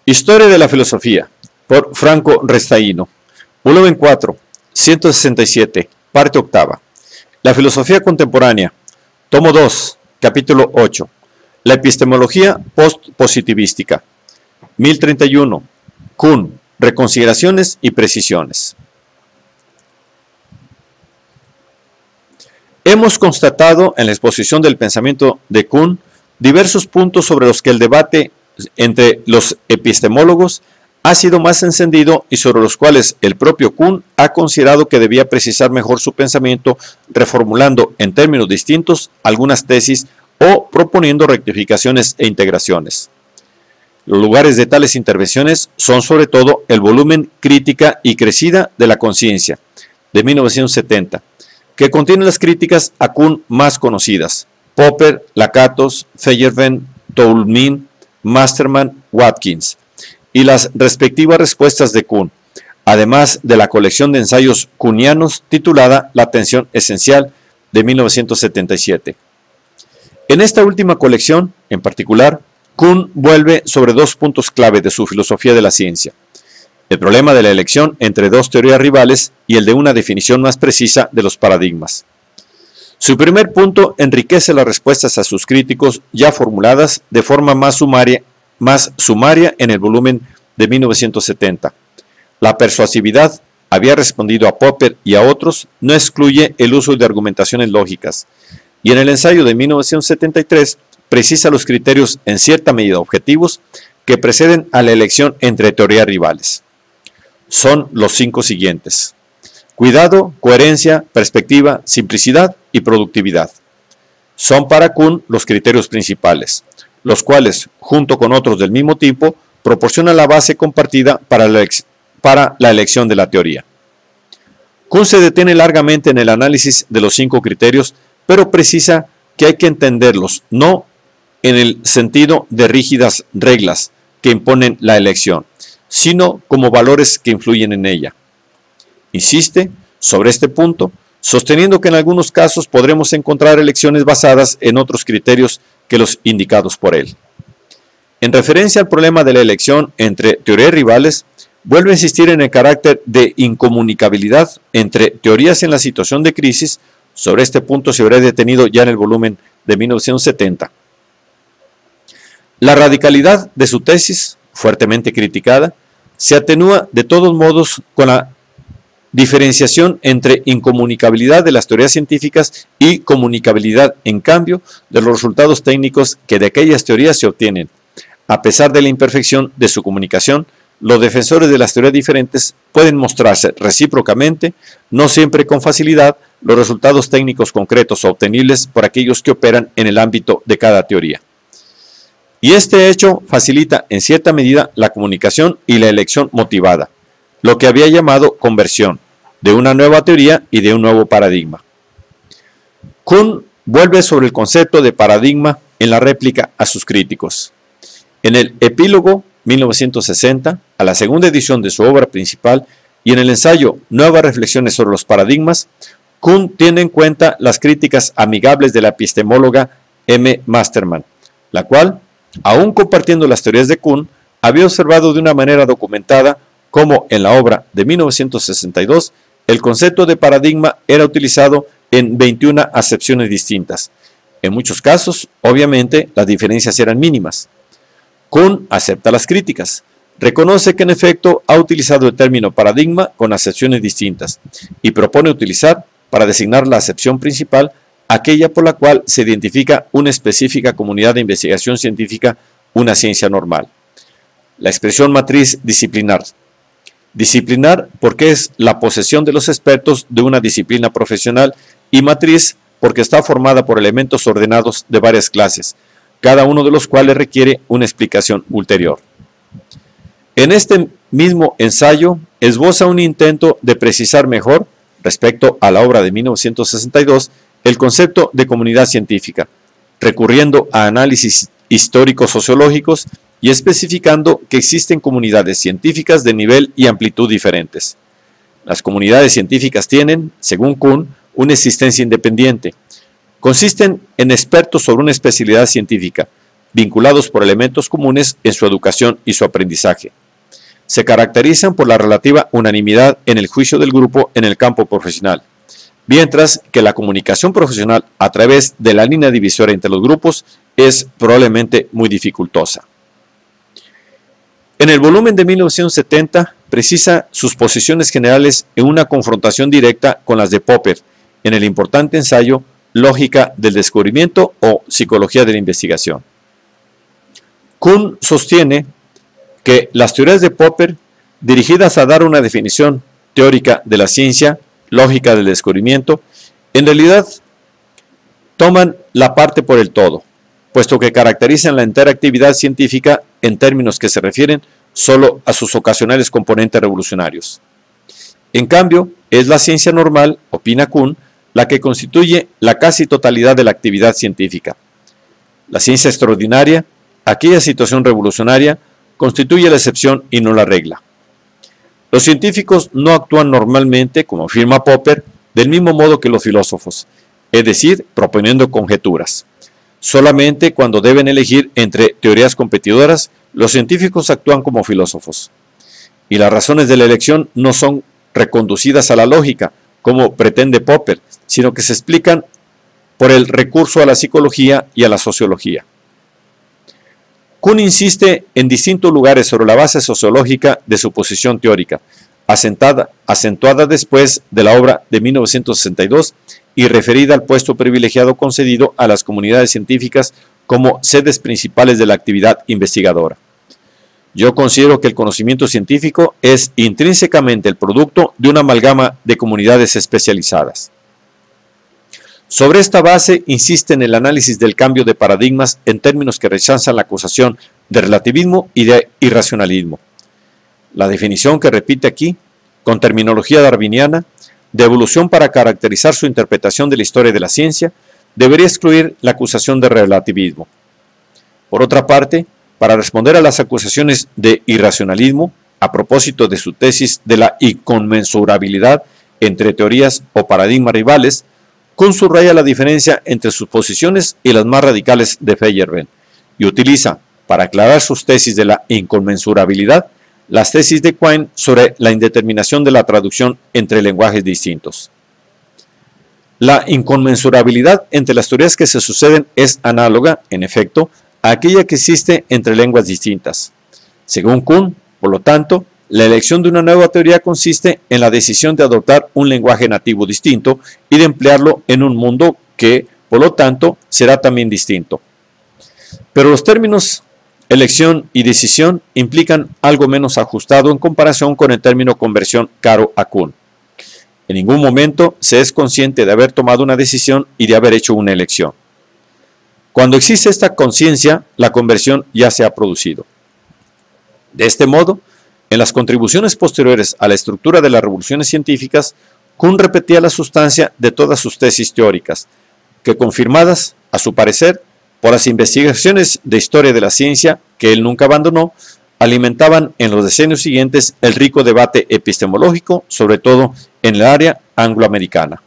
Historia de la filosofía, por Franco Restaino. Volumen 4, 167, parte octava. La filosofía contemporánea, tomo 2, capítulo 8. La epistemología post-positivística. 1031. Kuhn, reconsideraciones y precisiones. Hemos constatado en la exposición del pensamiento de Kuhn diversos puntos sobre los que el debate entre los epistemólogos ha sido más encendido y sobre los cuales el propio Kuhn ha considerado que debía precisar mejor su pensamiento, reformulando en términos distintos algunas tesis o proponiendo rectificaciones e integraciones. Los lugares de tales intervenciones son sobre todo el volumen Crítica y Crecida de la Conciencia, de 1970, que contiene las críticas a Kuhn más conocidas: Popper, Lakatos, Feyerabend, Toulmin, Masterman, Watkins, y las respectivas respuestas de Kuhn, además de la colección de ensayos kuhnianos titulada La Tensión Esencial, de 1977. En esta última colección, en particular, Kuhn vuelve sobre dos puntos clave de su filosofía de la ciencia: el problema de la elección entre dos teorías rivales y el de una definición más precisa de los paradigmas. Su primer punto enriquece las respuestas a sus críticos ya formuladas de forma más sumaria en el volumen de 1970. La persuasividad, había respondido a Popper y a otros, no excluye el uso de argumentaciones lógicas, y en el ensayo de 1973 precisa los criterios en cierta medida objetivos que preceden a la elección entre teorías rivales. Son los 5 siguientes: cuidado, coherencia, perspectiva, simplicidad y productividad. Son para Kuhn los criterios principales, los cuales, junto con otros del mismo tipo, proporcionan la base compartida para la elección de la teoría. Kuhn se detiene largamente en el análisis de los 5 criterios, pero precisa que hay que entenderlos no en el sentido de rígidas reglas que imponen la elección, sino como valores que influyen en ella. Insiste sobre este punto, sosteniendo que en algunos casos podremos encontrar elecciones basadas en otros criterios que los indicados por él. En referencia al problema de la elección entre teorías rivales, vuelve a insistir en el carácter de incomunicabilidad entre teorías en la situación de crisis. Sobre este punto se habrá detenido ya en el volumen de 1970. La radicalidad de su tesis, fuertemente criticada, se atenúa de todos modos con la diferenciación entre incomunicabilidad de las teorías científicas y comunicabilidad, en cambio, de los resultados técnicos que de aquellas teorías se obtienen. A pesar de la imperfección de su comunicación, los defensores de las teorías diferentes pueden mostrarse recíprocamente, no siempre con facilidad, los resultados técnicos concretos obtenibles por aquellos que operan en el ámbito de cada teoría. Y este hecho facilita en cierta medida la comunicación y la elección motivada, lo que había llamado conversión, de una nueva teoría y de un nuevo paradigma. Kuhn vuelve sobre el concepto de paradigma en la réplica a sus críticos. En el epílogo 1960, a la segunda edición de su obra principal, y en el ensayo Nuevas reflexiones sobre los paradigmas, Kuhn tiene en cuenta las críticas amigables de la epistemóloga M. Masterman, la cual, aún compartiendo las teorías de Kuhn, había observado de una manera documentada cómo en la obra de 1962 el concepto de paradigma era utilizado en 21 acepciones distintas. En muchos casos, obviamente, las diferencias eran mínimas. Kuhn acepta las críticas, reconoce que en efecto ha utilizado el término paradigma con acepciones distintas y propone utilizar, para designar la acepción principal, aquella por la cual se identifica una específica comunidad de investigación científica, una ciencia normal. La expresión matriz disciplinar. Disciplinar porque es la posesión de los expertos de una disciplina profesional, y matriz porque está formada por elementos ordenados de varias clases, cada uno de los cuales requiere una explicación ulterior. En este mismo ensayo esboza un intento de precisar mejor, respecto a la obra de 1962, el concepto de comunidad científica, recurriendo a análisis históricos sociológicos y especificando que existen comunidades científicas de nivel y amplitud diferentes. Las comunidades científicas tienen, según Kuhn, una existencia independiente. Consisten en expertos sobre una especialidad científica, vinculados por elementos comunes en su educación y su aprendizaje. Se caracterizan por la relativa unanimidad en el juicio del grupo en el campo profesional, mientras que la comunicación profesional a través de la línea divisoria entre los grupos es probablemente muy dificultosa. En el volumen de 1970 precisa sus posiciones generales en una confrontación directa con las de Popper en el importante ensayo Lógica del descubrimiento o Psicología de la investigación. Kuhn sostiene que las teorías de Popper, dirigidas a dar una definición teórica de la ciencia, lógica del descubrimiento, en realidad toman la parte por el todo, puesto que caracterizan la entera actividad científica en términos que se refieren solo a sus ocasionales componentes revolucionarios. En cambio, es la ciencia normal, opina Kuhn, la que constituye la casi totalidad de la actividad científica. La ciencia extraordinaria, aquella situación revolucionaria, constituye la excepción y no la regla. Los científicos no actúan normalmente, como afirma Popper, del mismo modo que los filósofos, es decir, proponiendo conjeturas. Solamente cuando deben elegir entre teorías competidoras, los científicos actúan como filósofos. Y las razones de la elección no son reconducidas a la lógica, como pretende Popper, sino que se explican por el recurso a la psicología y a la sociología. Kuhn insiste en distintos lugares sobre la base sociológica de su posición teórica, acentuada después de la obra de 1962 y referida al puesto privilegiado concedido a las comunidades científicas como sedes principales de la actividad investigadora. Yo considero que el conocimiento científico es intrínsecamente el producto de una amalgama de comunidades especializadas. Sobre esta base insiste en el análisis del cambio de paradigmas en términos que rechazan la acusación de relativismo y de irracionalismo. La definición que repite aquí, con terminología darwiniana, de evolución para caracterizar su interpretación de la historia de la ciencia, debería excluir la acusación de relativismo. Por otra parte, para responder a las acusaciones de irracionalismo, a propósito de su tesis de la inconmensurabilidad entre teorías o paradigmas rivales, Kuhn subraya la diferencia entre sus posiciones y las más radicales de Feyerabend y utiliza, para aclarar sus tesis de la inconmensurabilidad, las tesis de Quine sobre la indeterminación de la traducción entre lenguajes distintos. La inconmensurabilidad entre las teorías que se suceden es análoga, en efecto, a aquella que existe entre lenguas distintas. Según Kuhn, por lo tanto, la elección de una nueva teoría consiste en la decisión de adoptar un lenguaje nativo distinto y de emplearlo en un mundo que, por lo tanto, será también distinto. Pero los términos elección y decisión implican algo menos ajustado en comparación con el término conversión caro a Kuhn. En ningún momento se es consciente de haber tomado una decisión y de haber hecho una elección. Cuando existe esta conciencia, la conversión ya se ha producido. De este modo, en las contribuciones posteriores a la estructura de las revoluciones científicas, Kuhn repetía la sustancia de todas sus tesis teóricas, que confirmadas, a su parecer, por las investigaciones de historia de la ciencia que él nunca abandonó, alimentaban en los decenios siguientes el rico debate epistemológico, sobre todo en el área angloamericana.